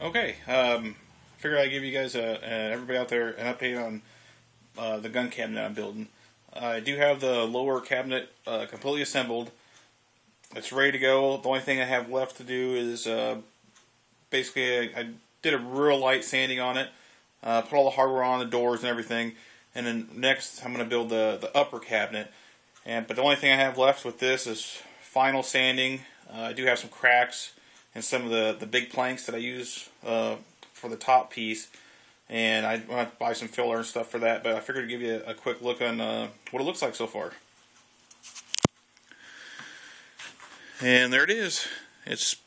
Okay, figured I'd give you guys, everybody out there, an update on the gun cabinet I'm building. I do have the lower cabinet completely assembled. It's ready to go. The only thing I have left to do is basically I did a real light sanding on it, put all the hardware on, the doors and everything, and then next I'm going to build the upper cabinet. But the only thing I have left with this is final sanding. I do have some cracks in some of the big planks that I use for the top piece, and I want to buy some filler and stuff for that, but I figured to give you a quick look on what it looks like so far. And there it is. It's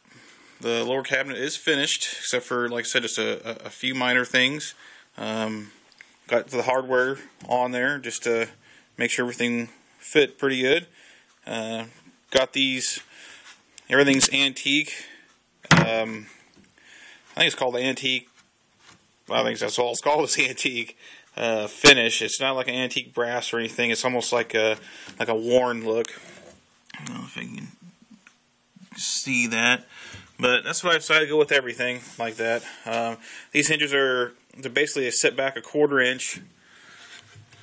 the lower cabinet is finished, except for, like I said, just a few minor things. Got the hardware on there just to make sure everything fit pretty good. Got these, everything's antique. I think it's called the antique. I think that's all it's called, is antique finish. It's not like an antique brass or anything. It's almost like a worn look. I don't know if I can see that, but that's what I decided to go with everything like that. These hinges they're basically set back a 1/4 inch,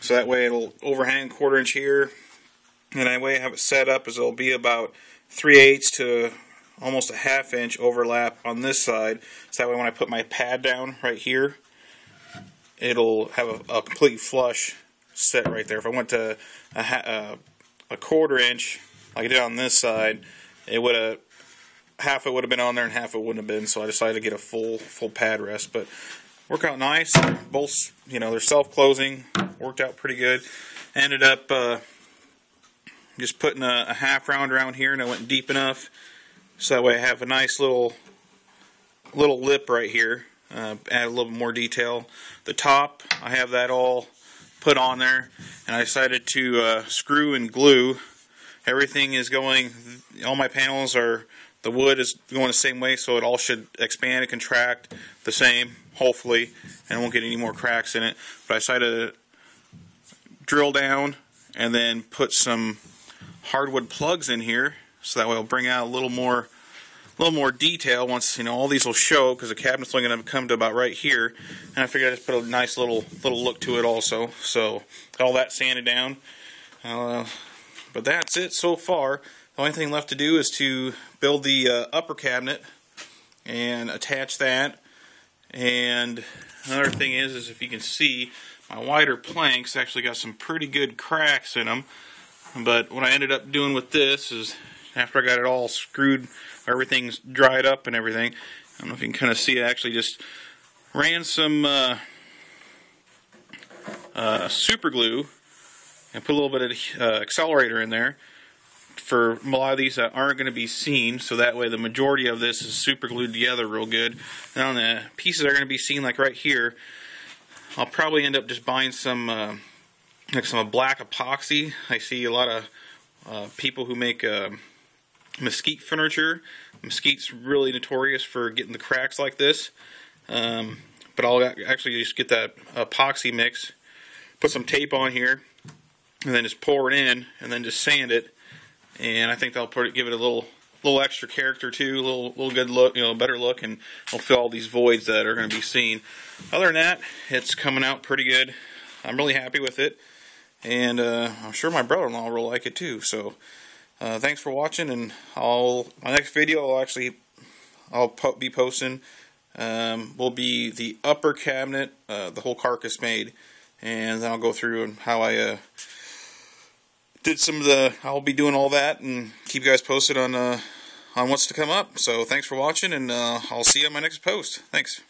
so that way it'll overhang 1/4 inch here, and that way I have it set up as it'll be about 3/8 to almost a 1/2 inch overlap on this side, so that way when I put my pad down right here, it'll have a complete flush set right there. If I went to a 1/4 inch like I did on this side, it would have, half it would have been on there and half it wouldn't have been, so I decided to get a full pad rest. But worked out nice. Both, they're self-closing, worked out pretty good. Ended up just putting a 1/2 round around here, and I went deep enough so that way I have a nice little lip right here. Add a little more detail. The top, I have that all put on there, and I decided to screw and glue. Everything is going, all my panels are, the wood is going the same way, so it all should expand and contract the same, hopefully, and I won't get any more cracks in it. But I decided to drill down and then put some hardwood plugs in here, so that way it'll bring out a little more detail once, all these will show, because the cabinet's only going to come to about right here, and I figured I'd just put a nice little look to it also. So got all that sanded down. But that's it so far. The only thing left to do is to build the upper cabinet and attach that. And another thing is if you can see, my wider planks actually got some pretty good cracks in them. But what I ended up doing with this is, after I got it all screwed, everything's dried up and everything, I don't know if you can kind of see it, I actually just ran some super glue and put a little bit of accelerator in there for a lot of these that aren't going to be seen, so that way the majority of this is super glued together real good. And on the pieces that are going to be seen, like right here, I'll probably end up just buying some black epoxy. I see a lot of people who make mesquite furniture. Mesquite's really notorious for getting the cracks like this, but I'll actually just get that epoxy mix, put some tape on here, and then just pour it in, and then just sand it. And I think that'll give it a little extra character too, a little good look, better look, and it'll fill all these voids that are going to be seen. Other than that, it's coming out pretty good. I'm really happy with it, and I'm sure my brother-in-law will like it too. So thanks for watching, and my next video I'll be posting will be the upper cabinet, the whole carcass made, and then I'll go through and how I did I'll be doing all that and keep you guys posted on what's to come up. So thanks for watching, and I'll see you on my next post. Thanks.